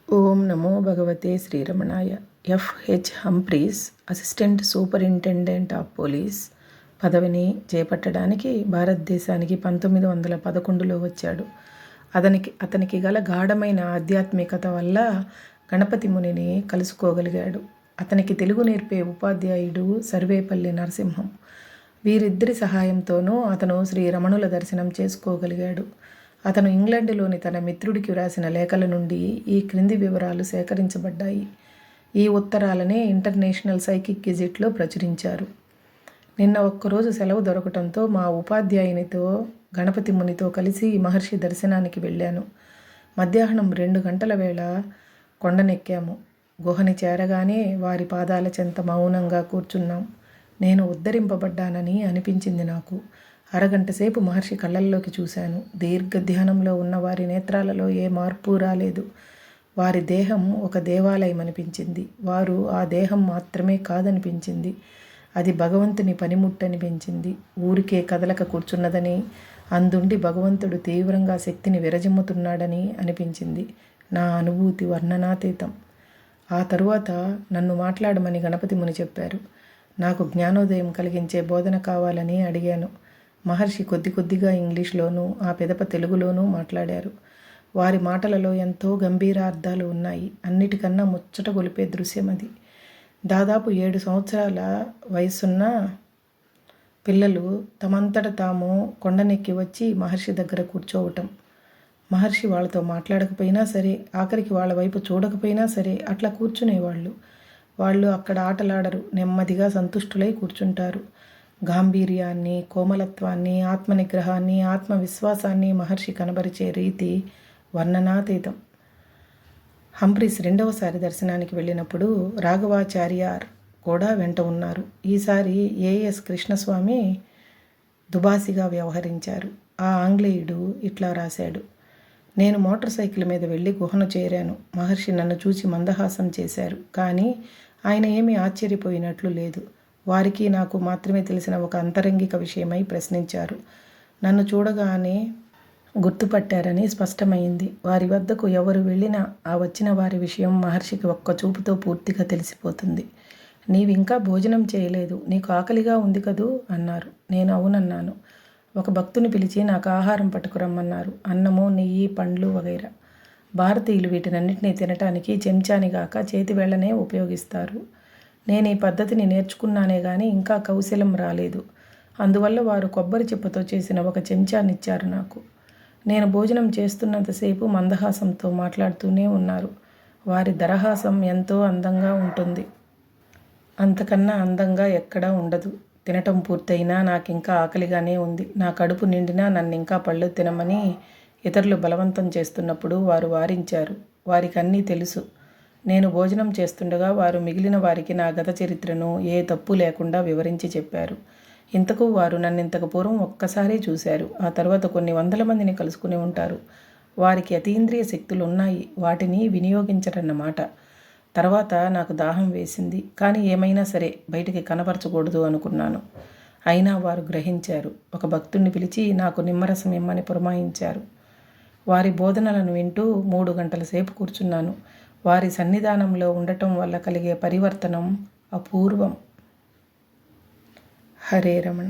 ఓం నమో భగవతే శ్రీరమణాయ. F H Humphreys assistant superintendent of police పదవిని చేపట్టడానికి భారతదేశానికి 1911లో వచ్చాడు. అతనికి గల గాఢమైన ఆధ్యాత్మికత వల్ల గణపతి మునిని కలుసుకోగలిగాడు. అతనికి తెలుగు నేర్పే ఉపాధ్యాయుడు సర్వేపల్లి నరసింహం. వీరిద్దరి సహాయంతోనూ అతను శ్రీరమణుల దర్శనం చేసుకోగలిగాడు. అతను ఇంగ్లండులోని తన మిత్రుడికి వ్రాసిన లేఖల నుండి ఈ క్రింది వివరాలు సేకరించబడ్డాయి. ఈ ఉత్తరాలనే ఇంటర్నేషనల్ సైకిక్ గెజిట్లో ప్రచురించారు. నిన్న ఒక్కరోజు సెలవు దొరకటంతో మా ఉపాధ్యాయునితో గణపతి మునితో కలిసి మహర్షి దర్శనానికి వెళ్ళాను. మధ్యాహ్నం 2 గంటల వేళ కొండనెక్కాము. గుహని చేరగానే వారి పాదాల చెంత మౌనంగా కూర్చున్నాం. నేను ఉద్ధరింపబడ్డానని అనిపించింది నాకు. అరగంట సేపు మహర్షి కళ్ళల్లోకి చూశాను. దీర్ఘ ధ్యానంలో ఉన్న వారి నేత్రాలలో ఏ మార్పు రాలేదు. వారి దేహం ఒక దేవాలయం అనిపించింది. వారు ఆ దేహం మాత్రమే కాదనిపించింది. అది భగవంతుని పనిముట్టనిపించింది. ఊరికే కదలక కూర్చున్నదని, అందుండి భగవంతుడు తీవ్రంగా శక్తిని విరజిమ్ముతున్నాడని అనిపించింది. నా అనుభూతి వర్ణనాతీతం. ఆ తరువాత నన్ను మాట్లాడమని గణపతి ముని చెప్పారు. నాకు జ్ఞానోదయం కలిగించే బోధన కావాలని అడిగాను. మహర్షి కొద్దిగా ఇంగ్లీష్లోనూ ఆ పిదప తెలుగులోనూ మాట్లాడారు. వారి మాటలలో ఎంతో గంభీర అర్థాలు ఉన్నాయి. అన్నిటికన్నా ముచ్చట గొలిపే దృశ్యం అది. దాదాపు 7 సంవత్సరాల వయసున్న పిల్లలు తమంతట తాము కొండనెక్కి వచ్చి మహర్షి దగ్గర కూర్చోవటం. మహర్షి వాళ్ళతో మాట్లాడకపోయినా సరే, ఆఖరికి వాళ్ళ వైపు చూడకపోయినా సరే అట్లా కూర్చునేవాళ్ళు. వాళ్ళు అక్కడ ఆటలాడరు, నెమ్మదిగా సంతుష్టులై కూర్చుంటారు. గాంభీర్యాన్ని, కోమలత్వాన్ని, ఆత్మనిగ్రహాన్ని, ఆత్మవిశ్వాసాన్ని మహర్షి కనబరిచే రీతి వర్ణనాతీతం. హంప్రీస్ 2వసారి దర్శనానికి వెళ్ళినప్పుడు రాఘవాచార్యార్ కూడా వెంట ఉన్నారు. ఈసారి ఏఎస్ కృష్ణస్వామి దుబాసిగా వ్యవహరించారు. ఆ ఆంగ్లేయుడు ఇట్లా రాశాడు: నేను మోటార్ సైకిల్ మీద వెళ్ళి గుహను చేరాను. మహర్షి నన్ను చూసి మందహాసం చేశారు. కానీ ఆయన ఏమీ ఆశ్చర్యపోయినట్లు లేదు. వారికి నాకు మాత్రమే తెలిసిన ఒక అంతరంగిక విషయమై ప్రశ్నించారు. నన్ను చూడగానే గుర్తుపట్టారని స్పష్టమైంది. వారి వద్దకు ఎవరు వెళ్ళినా ఆ వచ్చిన వారి విషయం మహర్షికి ఒక్క చూపుతో పూర్తిగా తెలిసిపోతుంది. నీవింకా భోజనం చేయలేదు, నీకు ఆకలిగా ఉంది కదూ అన్నారు. నేను అవునన్నాను. ఒక భక్తుని పిలిచి నాకు ఆహారం పట్టుకురమ్మన్నారు. అన్నము, నెయ్యి, పండ్లు వగైరా. భారతీయులు వీటినన్నిటినీ తినటానికి చెంచానిగాక చేతివేళ్లనే ఉపయోగిస్తారు. నేను ఈ పద్ధతిని నేర్చుకున్నానే కానీ ఇంకా కౌశలం రాలేదు. అందువల్ల వారు కొబ్బరి చిప్పతో చేసిన ఒక చెంచానిచ్చారు నాకు. నేను భోజనం చేస్తున్నంతసేపు మందహాసంతో మాట్లాడుతూనే ఉన్నారు. వారి దరహాసం ఎంతో అందంగా ఉంటుంది. అంతకన్నా అందంగా ఎక్కడా ఉండదు. తినటం పూర్తయినా నాకింకా ఆకలిగానే ఉంది. నా కడుపు నిండినా నన్నింకా పళ్ళు తినమని ఇతరులు బలవంతం చేస్తున్నప్పుడు వారు వారించారు. వారికి అన్నీ తెలుసు. నేను భోజనం చేస్తుండగా వారు మిగిలిన వారికి నా గత చరిత్రను ఏ తప్పు లేకుండా వివరించి చెప్పారు. ఇంతకు వారు నన్నింతకు పూర్వం ఒక్కసారే చూశారు. ఆ తర్వాత కొన్ని వందల మందిని కలుసుకుని ఉంటారు. వారికి అతీంద్రియ శక్తులు ఉన్నాయి. వాటిని వినియోగించరన్నమాట. తర్వాత నాకు దాహం వేసింది. కానీ ఏమైనా సరే బయటికి కనపరచకూడదు అనుకున్నాను. అయినా వారు గ్రహించారు. ఒక భక్తుణ్ణి పిలిచి నాకు నిమ్మరసం ఇమ్మని పురమాయించారు. వారి బోధనలను వింటూ 3 గంటల సేపు కూర్చున్నాను. వారి సన్నిధానంలో ఉండటం వల్ల కలిగే పరివర్తనం అపూర్వం. హరే రమణ.